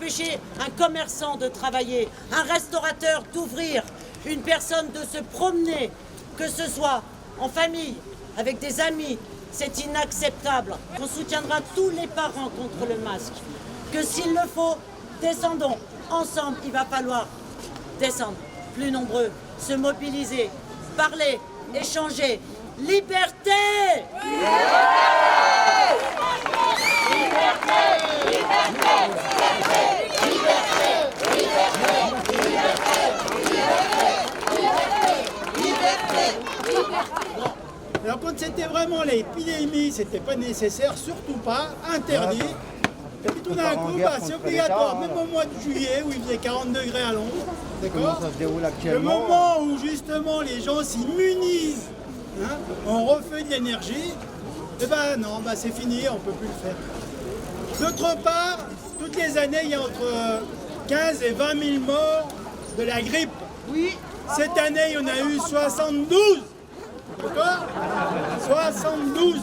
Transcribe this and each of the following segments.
empêcher un commerçant de travailler, un restaurateur d'ouvrir, une personne de se promener, que ce soit en famille, avec des amis. C'est inacceptable. On soutiendra tous les parents contre le masque. Que s'il le faut, descendons ensemble. Il va falloir descendre, plus nombreux, se mobiliser, parler, échanger. Liberté! Alors quand c'était vraiment l'épidémie, c'était pas nécessaire, surtout pas, interdit. Et puis tout d'un coup, c'est obligatoire, même au mois de juillet où il faisait 40 degrés à Londres. D'accord ? Le moment où justement les gens s'immunisent, hein, on refait de l'énergie, et ben non, c'est fini, on ne peut plus le faire. D'autre part, toutes les années, il y a entre 15 et 20 000 morts de la grippe. Oui. Cette année, il y en a eu 72. D'accord ? 72.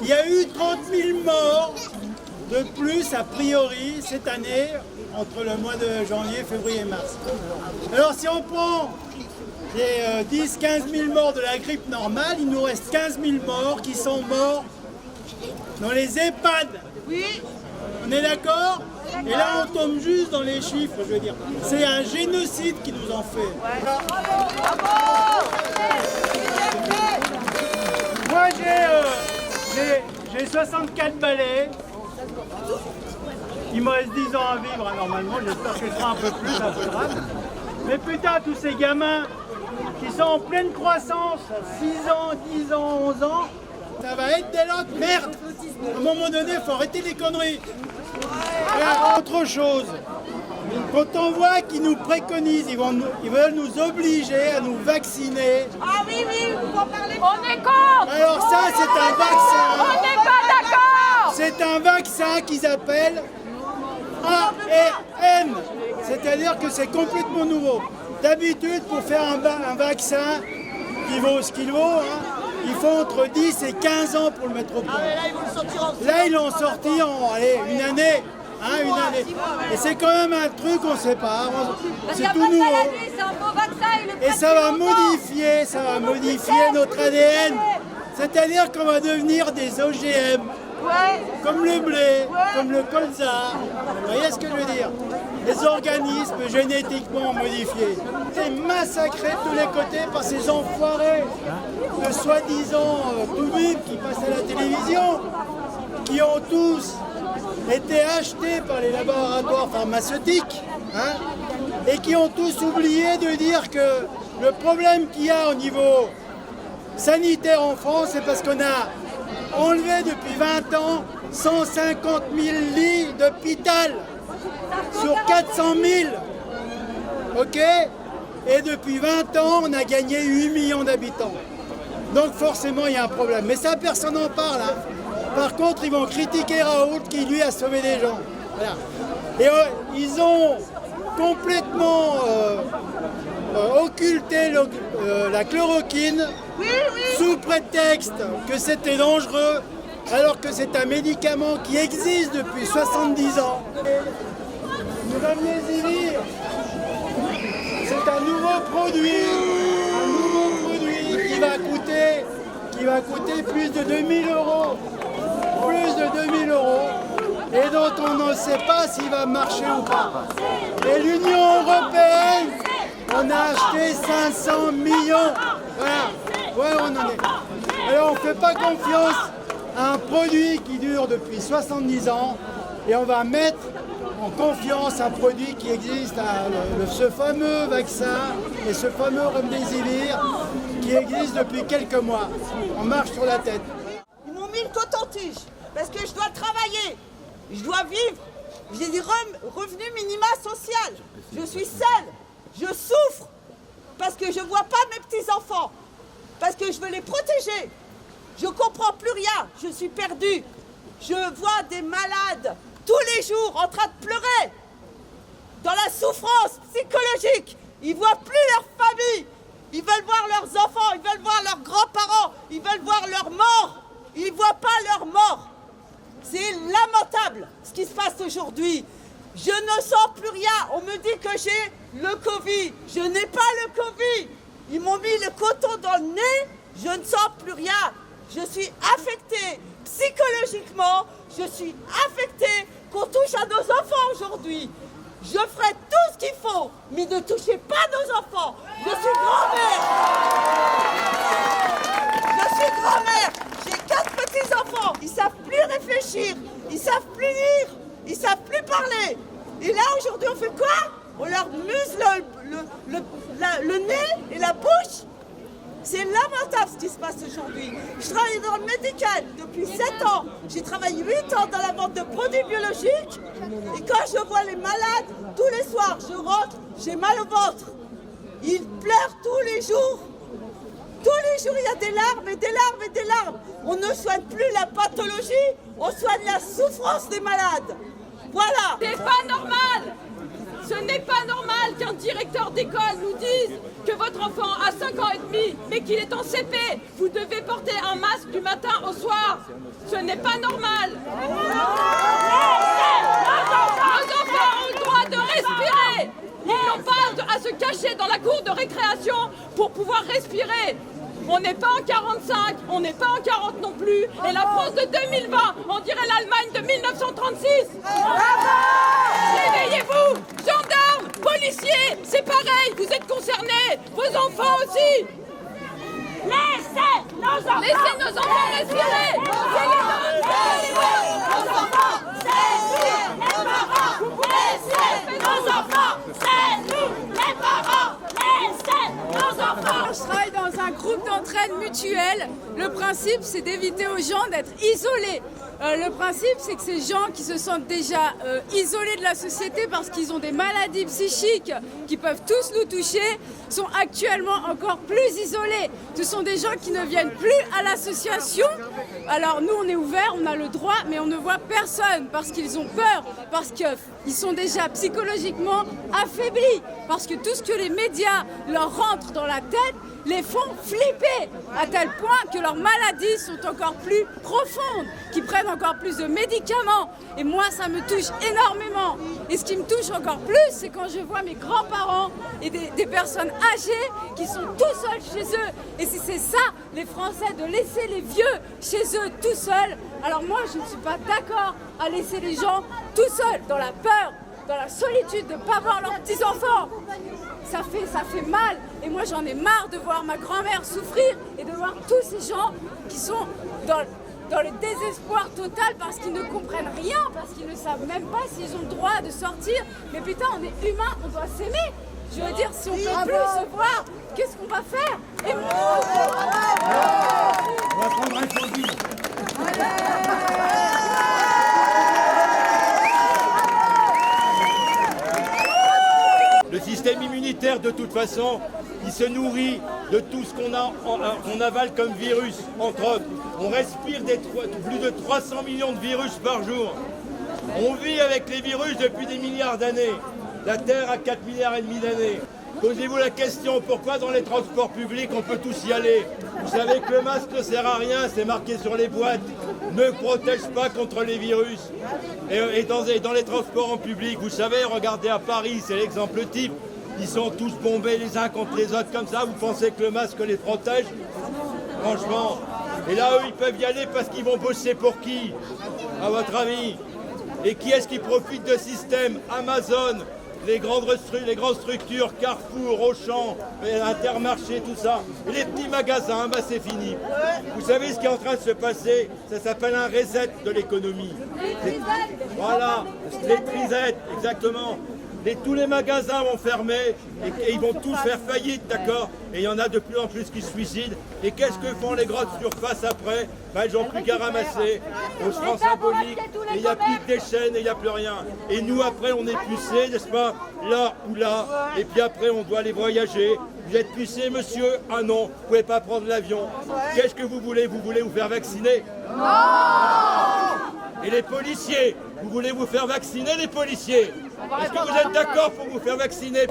Il y a eu 30 000 morts de plus, a priori, cette année, entre le mois de janvier, février et mars. Alors, si on prend les 10-15 000 morts de la grippe normale, il nous reste 15 000 morts qui sont morts dans les EHPAD. Oui. On est d'accord ? Et là, on tombe juste dans les chiffres, je veux dire. C'est un génocide qui nous en fait. Moi, j'ai 64 balais. Il me reste 10 ans à vivre, normalement. J'espère que je serai un peu plus, un peu grave. Mais putain, tous ces gamins qui sont en pleine croissance, 6 ans, 10 ans, 11 ans, ça va être des lots de merde. À un moment donné, il faut arrêter les conneries. Et autre chose, quand on voit qu'ils nous préconisent, ils veulent nous obliger à nous vacciner. Ah oui, vous en parlez. On est contre. Alors ça, c'est un vaccin. On n'est pas d'accord. C'est un vaccin qu'ils appellent ARN. C'est-à-dire que c'est complètement nouveau. D'habitude, pour faire un vaccin qui vaut ce qu'il vaut, hein, il faut entre 10 et 15 ans pour le mettre au point. Là, ils l'ont sorti en une année. Hein, une année. Et c'est quand même un truc qu'on ne sait pas. C'est tout nouveau. C'est un beau vaccin et ça va modifier notre ADN. C'est-à-dire qu'on va devenir des OGM. Ouais. Comme le blé, comme le colza. Vous voyez ce que je veux dire? Des organismes génétiquement modifiés. C'est massacré de tous les côtés par ces enfoirés de soi-disant toubibs qui passent à la télévision, qui ont tous été achetés par les laboratoires pharmaceutiques, hein, et qui ont tous oublié de dire que le problème qu'il y a au niveau sanitaire en France, c'est parce qu'on a enlevé depuis 20 ans 150 000 lits d'hôpital sur 400 000. Ok? Et depuis 20 ans, on a gagné 8 millions d'habitants. Donc forcément, il y a un problème. Mais ça, personne n'en parle. Hein. Par contre, ils vont critiquer Raoult qui, lui, a sauvé des gens. Voilà. Et ils ont complètement occulté la chloroquine sous prétexte que c'était dangereux, alors que c'est un médicament qui existe depuis 70 ans. Mesdames les Zivir, c'est un nouveau produit qui va coûter plus de 2000 €. Plus de 2000 € et dont on ne sait pas s'il va marcher ou pas. Et l'Union européenne, on a acheté 500 millions. Voilà, on en est. Alors on ne fait pas confiance à un produit qui dure depuis 70 ans et on va mettre en confiance un produit qui existe, ce fameux vaccin et ce fameux remdesivir qui existe depuis quelques mois. On marche sur la tête. Ils m'ont mis le coton-tige parce que je dois travailler, je dois vivre, j'ai des revenus minima social, je suis seule, je souffre parce que je ne vois pas mes petits-enfants, parce que je veux les protéger. Je ne comprends plus rien, je suis perdue. Je vois des malades tous les jours en train de pleurer, dans la souffrance psychologique. Ils ne voient plus leur famille, ils veulent voir leurs enfants, ils veulent voir leurs grands-parents, ils veulent voir leurs morts. Ils ne voient pas leurs morts. C'est lamentable ce qui se passe aujourd'hui. Je ne sens plus rien. On me dit que j'ai le Covid. Je n'ai pas le Covid. Ils m'ont mis le coton dans le nez. Je ne sens plus rien. Je suis affectée psychologiquement. Je suis affectée qu'on touche à nos enfants aujourd'hui. Je ferai tout ce qu'il faut, mais ne touchez pas nos enfants. Je suis grand-mère. Je suis grand-mère. J'ai 4 petits-enfants. Ils savent plus réfléchir. Ils savent plus lire. Ils savent plus parler. Et là, aujourd'hui, on fait quoi? On leur muse le nez et la bouche. C'est lamentable ce qui se passe aujourd'hui. Je travaille dans le médical depuis 7 ans. J'ai travaillé 8 ans dans la vente de produits biologiques. Et quand je vois les malades, tous les soirs, je rentre, j'ai mal au ventre. Ils pleurent tous les jours. Tous les jours, il y a des larmes et des larmes et des larmes. On ne soigne plus la pathologie, on soigne la souffrance des malades. Voilà. C'est pas normal. Ce n'est pas normal qu'un directeur d'école nous dise que votre enfant a 5 ans et demi, mais qu'il est en CP. Vous devez porter un masque du matin au soir. Ce n'est pas normal. Nos enfants ont le droit de respirer. Ils n'ont pas à se cacher dans la cour de récréation pour pouvoir respirer. On n'est pas en 45, on n'est pas en 40 non plus. Et la France de 2020, on dirait l'Allemagne de 1936. Réveillez-vous, gendarmes, policiers, c'est pareil, vous êtes concernés, vos enfants aussi. Laissez nos enfants respirer. Nos enfants, c'est nous, les parents. Laissez nos enfants, c'est nous, les parents. Laissez nos enfants. Je travaille dans un groupe d'entraide mutuelle. Le principe, c'est d'éviter aux gens d'être isolés. Le principe, c'est que ces gens qui se sentent déjà isolés de la société parce qu'ils ont des maladies psychiques qui peuvent tous nous toucher, sont actuellement encore plus isolés. Ce sont des gens qui ne viennent plus à l'association. Alors nous, on est ouverts, on a le droit, mais on ne voit personne parce qu'ils ont peur, parce qu'ils sont déjà psychologiquement affaiblis, parce que tout ce que les médias leur rentrent dans la tête les font flipper, à tel point que leurs maladies sont encore plus profondes, qu'ils prennent encore plus de médicaments. Et moi, ça me touche énormément. Et ce qui me touche encore plus, c'est quand je vois mes grands-parents et des personnes âgées qui sont tout seuls chez eux. Et si c'est ça, les Français, de laisser les vieux chez eux tout seuls, alors moi, je ne suis pas d'accord à laisser les gens tout seuls, dans la peur, dans la solitude, de ne pas voir leurs petits-enfants. Ça fait mal. Et moi, j'en ai marre de voir ma grand-mère souffrir et de voir tous ces gens qui sont dans le désespoir total parce qu'ils ne comprennent rien, parce qu'ils ne savent même pas s'ils ont le droit de sortir. Mais putain, on est humain, on doit s'aimer. Je veux dire, si on ne peut plus se voir, qu'est-ce qu'on va faire? Et On va prendre un Covid. Le système immunitaire, de toute façon, il se nourrit de tout ce qu'on avale comme virus, entre autres. On respire plus de 300 millions de virus par jour. On vit avec les virus depuis des milliards d'années. La Terre a 4,5 milliards d'années. Posez-vous la question, pourquoi dans les transports publics on peut tous y aller? Vous savez que le masque ne sert à rien, c'est marqué sur les boîtes. Ne protège pas contre les virus. Et dans les transports en public, vous savez, regardez à Paris, c'est l'exemple type. Ils sont tous bombés les uns contre les autres comme ça. Vous pensez que le masque les protège? Franchement. Et là, eux, ils peuvent y aller parce qu'ils vont bosser pour qui, à votre avis? Et qui est-ce qui profite de ce système? Amazon, les grandes structures, Carrefour, Auchan, Intermarché, tout ça. Et les petits magasins, bah c'est fini. Vous savez ce qui est en train de se passer? Ça s'appelle un reset de l'économie. Voilà, les trisettes, exactement. Tous les magasins vont fermer et ils vont tous faire faillite, d'accord? Et il y en a de plus en plus qui se suicident. Et qu'est-ce que font les grandes surfaces après? Ben, ils n'ont plus qu'à ramasser. On se rend symbolique. Et il n'y a plus de déchets et il n'y a plus rien. Et nous, après, on est pucés, n'est-ce pas? Là ou là. Et puis après, on doit aller voyager. Vous êtes pucé, monsieur? Ah non, vous ne pouvez pas prendre l'avion. Qu'est-ce que vous voulez? Vous voulez vous faire vacciner? Non! Et les policiers? Vous voulez vous faire vacciner, les policiers? Est-ce que vous êtes d'accord pour vous faire vacciner?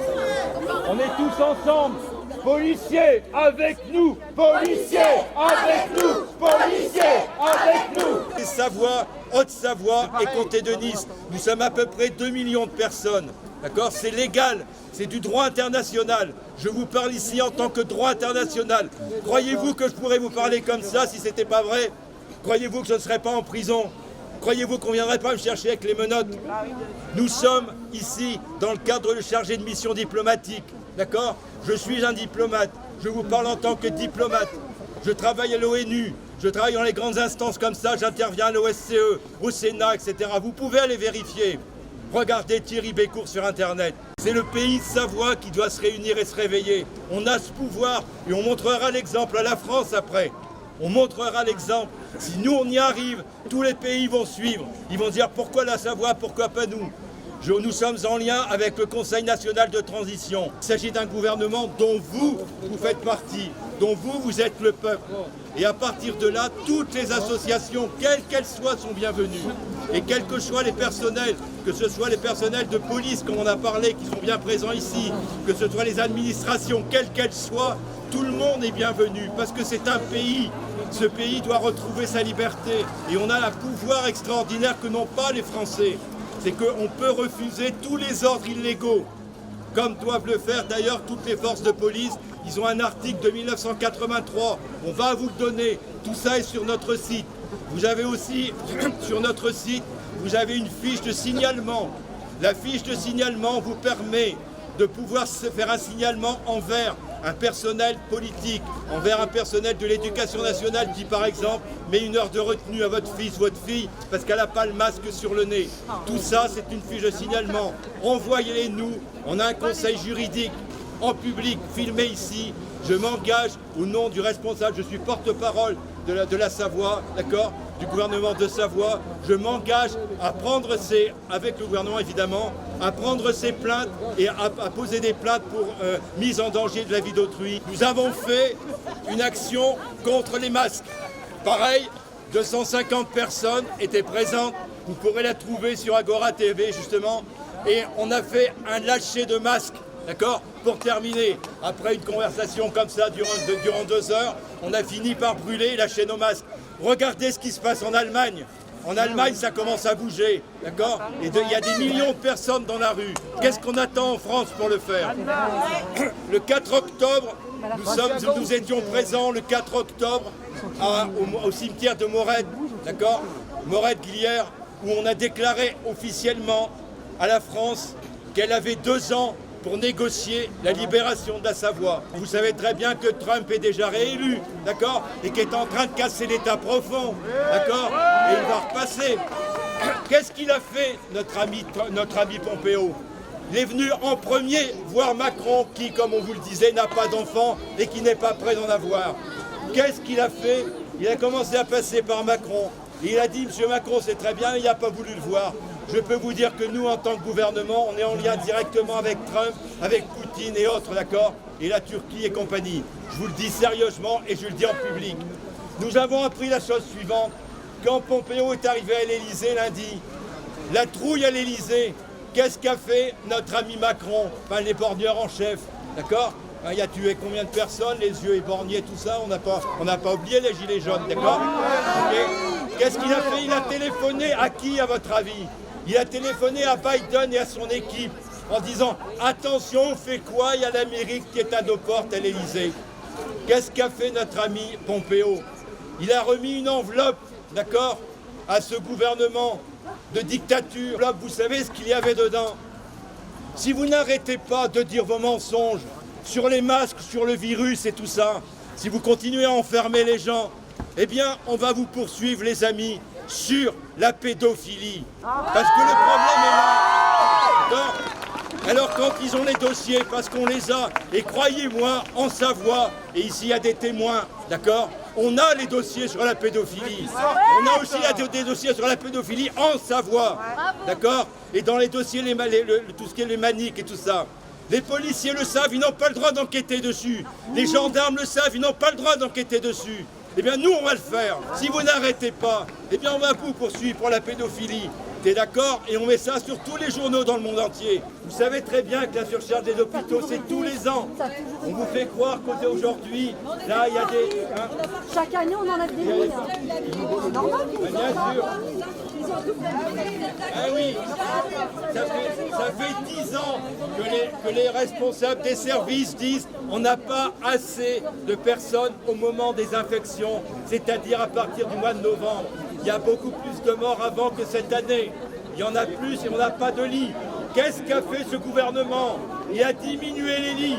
On est tous ensemble. Policiers, avec nous! Policiers, avec nous! Policiers, avec nous! Et sa voix Haute-Savoie et Comté de Nice. Nous sommes à peu près 2 millions de personnes. D'accord? C'est légal, c'est du droit international. Je vous parle ici en tant que droit international. Croyez-vous que je pourrais vous parler comme ça si ce n'était pas vrai? Croyez-vous que je ne serais pas en prison? Croyez-vous qu'on ne viendrait pas me chercher avec les menottes? Nous sommes ici dans le cadre de chargé de mission diplomatique. D'accord? Je suis un diplomate. Je vous parle en tant que diplomate. Je travaille à l'ONU. Je travaille dans les grandes instances comme ça. J'interviens à l'OSCE, au Sénat, etc. Vous pouvez aller vérifier. Regardez Thierry Bécourt sur Internet. C'est le pays de Savoie qui doit se réunir et se réveiller. On a ce pouvoir et on montrera l'exemple à la France après. On montrera l'exemple. Si nous on y arrive, tous les pays vont suivre. Ils vont dire pourquoi la Savoie, pourquoi pas nous? Nous sommes en lien avec le Conseil national de transition. Il s'agit d'un gouvernement dont vous faites partie, dont vous êtes le peuple. Et à partir de là, toutes les associations, quelles qu'elles soient, sont bienvenues. Et quels que soient les personnels, que ce soit les personnels de police, comme on a parlé, qui sont bien présents ici, que ce soit les administrations, quelles qu'elles soient, tout le monde est bienvenu, parce que c'est un pays. Ce pays doit retrouver sa liberté. Et on a un pouvoir extraordinaire que n'ont pas les Français. C'est qu'on peut refuser tous les ordres illégaux, comme doivent le faire d'ailleurs toutes les forces de police. Ils ont un article de 1983, on va vous le donner, tout ça est sur notre site. Vous avez aussi, sur notre site, vous avez une fiche de signalement. La fiche de signalement vous permet de pouvoir se faire un signalement envers un personnel politique, envers un personnel de l'éducation nationale qui, par exemple, met 1 heure de retenue à votre fils, votre fille, parce qu'elle n'a pas le masque sur le nez. Tout ça, c'est une fiche de signalement. Envoyez-les nous. On a un conseil juridique en public, filmé ici. Je m'engage au nom du responsable, je suis porte-parole de la Savoie, d'accord, du gouvernement de Savoie. Je m'engage à prendre avec le gouvernement évidemment, à prendre ces plaintes et à poser des plaintes pour mise en danger de la vie d'autrui. Nous avons fait une action contre les masques. Pareil, 250 personnes étaient présentes. Vous pourrez la trouver sur Agora TV justement. Et on a fait un lâcher de masques. D'accord? Pour terminer, après une conversation comme ça durant 2 heures, on a fini par brûler et lâcher nos masques. Regardez ce qui se passe en Allemagne. En Allemagne, ça commence à bouger, d'accord? Et il y a des millions de personnes dans la rue. Qu'est-ce qu'on attend en France pour le faire? Le 4 octobre, nous étions présents le 4 octobre au cimetière de Morette, d'accord? Morette-Glières, où on a déclaré officiellement à la France qu'elle avait 2 ans pour négocier la libération de la Savoie. Vous savez très bien que Trump est déjà réélu, d'accord? Et qu'il est en train de casser l'État profond, d'accord? Et il va repasser. Qu'est-ce qu'il a fait, notre ami Pompeo? Il est venu en premier voir Macron, qui, comme on vous le disait, n'a pas d'enfant et qui n'est pas prêt d'en avoir. Qu'est-ce qu'il a fait? Il a commencé à passer par Macron. Et il a dit, monsieur Macron, c'est très bien, il n'a pas voulu le voir. Je peux vous dire que nous, en tant que gouvernement, on est en lien directement avec Trump, avec Poutine et autres, d'accord? Et la Turquie et compagnie. Je vous le dis sérieusement et je le dis en public. Nous avons appris la chose suivante. Quand Pompeo est arrivé à l'Élysée lundi, la trouille à l'Élysée, qu'est-ce qu'a fait notre ami Macron? Enfin, l'éborgneur en chef, d'accord? Il a tué combien de personnes, les yeux éborgnés, tout ça, on n'a pas oublié les gilets jaunes, d'accord? Okay. Qu'est-ce qu'il a fait? Il a téléphoné à qui, à votre avis? Il a téléphoné à Biden et à son équipe en disant « Attention, on fait quoi? Il y a l'Amérique qui est à nos portes à l'Élysée. » Qu'est-ce qu'a fait notre ami Pompeo? Il a remis une enveloppe, d'accord, à ce gouvernement de dictature. Là, vous savez ce qu'il y avait dedans? Si vous n'arrêtez pas de dire vos mensonges sur les masques, sur le virus et tout ça, si vous continuez à enfermer les gens, eh bien, on va vous poursuivre, les amis, sur la pédophilie. Parce que le problème est là. Non. Alors quand ils ont les dossiers, parce qu'on les a, et croyez-moi, en Savoie, et ici il y a des témoins, d'accord? On a les dossiers sur la pédophilie. On a aussi des dossiers sur la pédophilie en Savoie, d'accord? Et dans les dossiers, tout ce qui est les maniques et tout ça. Les policiers le savent, ils n'ont pas le droit d'enquêter dessus. Les gendarmes le savent, ils n'ont pas le droit d'enquêter dessus. Eh bien, nous, on va le faire. Si vous n'arrêtez pas, eh bien, on va vous poursuivre pour la pédophilie. T'es d'accord? Et on met ça sur tous les journaux dans le monde entier. Vous savez très bien que la surcharge des hôpitaux, c'est tous les ans. On vous fait croire qu'aujourd'hui, là, il y a des... Chaque année, on en a des milliers. C'est normal. Bien sûr. Ah oui, ça fait 10 ans que les responsables des services disent on n'a pas assez de personnes au moment des infections, c'est-à-dire à partir du mois de novembre. Il y a beaucoup plus de morts avant que cette année. Il y en a plus et on n'a pas de lits. Qu'est-ce qu'a fait ce gouvernement? Il a diminué les lits.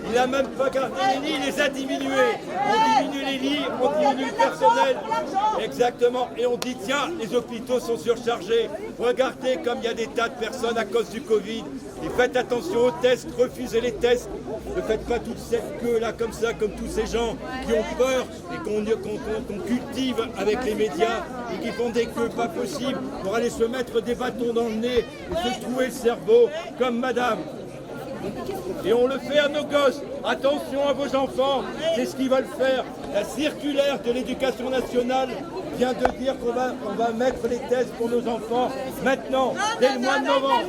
Il n'a même pas gardé les lits, il les a diminués. On diminue les lits, on diminue le personnel. Exactement. Et on dit, tiens, les hôpitaux sont surchargés. Regardez comme il y a des tas de personnes à cause du Covid. Et faites attention aux tests, refusez les tests. Ne faites pas toute cette queue là comme ça, comme tous ces gens qui ont peur et qu'on cultive avec les médias et qui font des queues pas possibles pour aller se mettre des bâtons dans le nez et se trouer le cerveau comme madame. Et on le fait à nos gosses. Attention à vos enfants, c'est ce qu'ils veulent faire. La circulaire de l'éducation nationale vient de dire qu'on va mettre les tests pour nos enfants maintenant, dès le mois de novembre.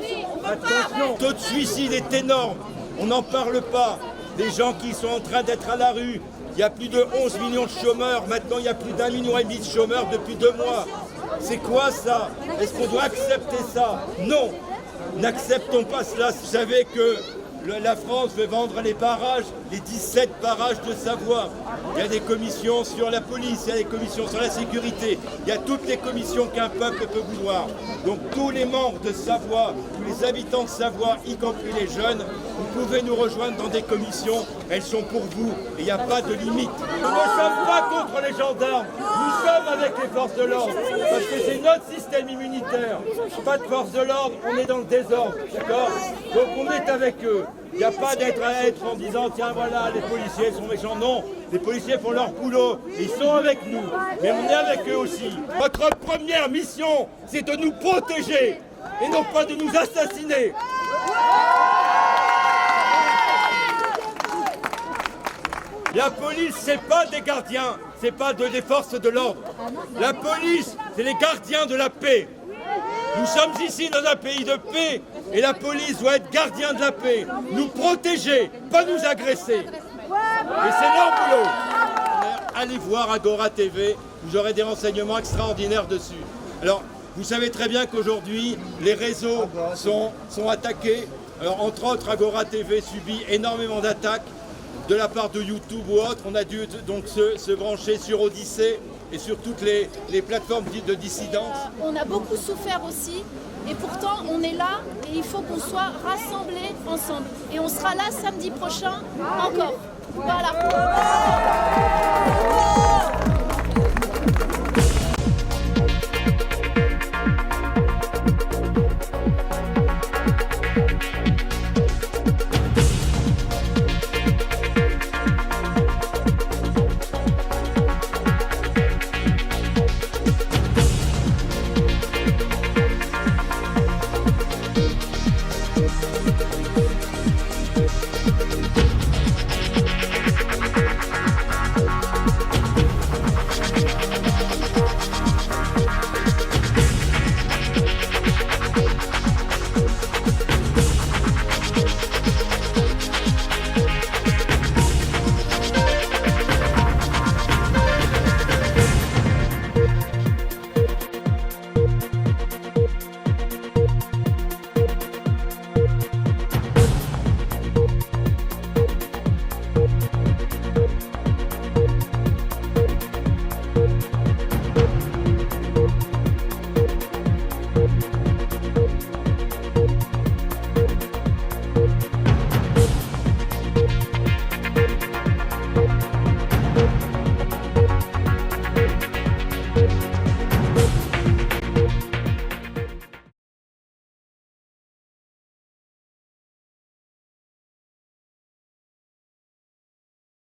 Attention, le taux de suicide est énorme. On n'en parle pas. Des gens qui sont en train d'être à la rue. Il y a plus de 11 millions de chômeurs. Maintenant, il y a plus d'1,5 million de chômeurs depuis 2 mois. C'est quoi ça? Est-ce qu'on doit accepter ça? Non, n'acceptons pas cela. Vous savez que la France veut vendre les barrages, les 17 barrages de Savoie. Il y a des commissions sur la police, il y a des commissions sur la sécurité. Il y a toutes les commissions qu'un peuple peut vouloir. Donc tous les membres de Savoie, tous les habitants de Savoie, y compris les jeunes, vous pouvez nous rejoindre dans des commissions. Elles sont pour vous et il n'y a pas de limite. Nous ne sommes pas contre les gendarmes. Nous sommes avec les forces de l'ordre. Parce que c'est notre système immunitaire. Pas de force de l'ordre, on est dans le désordre. D'accord? Donc on est avec eux. Il n'y a pas d'être à être en disant tiens voilà les policiers sont méchants. Non, les policiers font leur boulot, ils sont avec nous, mais on est avec eux aussi. Notre première mission, c'est de nous protéger et non pas de nous assassiner. La police, c'est pas des gardiens, c'est pas des forces de l'ordre. La police, c'est les gardiens de la paix. Nous sommes ici dans un pays de paix et la police doit être gardien de la paix, nous protéger, pas nous agresser. Et c'est leur boulot. Allez voir Agora TV, vous aurez des renseignements extraordinaires dessus. Alors, vous savez très bien qu'aujourd'hui, les réseaux sont attaqués. Alors, entre autres, Agora TV subit énormément d'attaques de la part de YouTube ou autres. On a dû donc se brancher sur Odyssée et sur toutes les plateformes de dissidence. On a beaucoup souffert aussi et pourtant on est là et il faut qu'on soit rassemblés ensemble. Et on sera là samedi prochain encore. Voilà.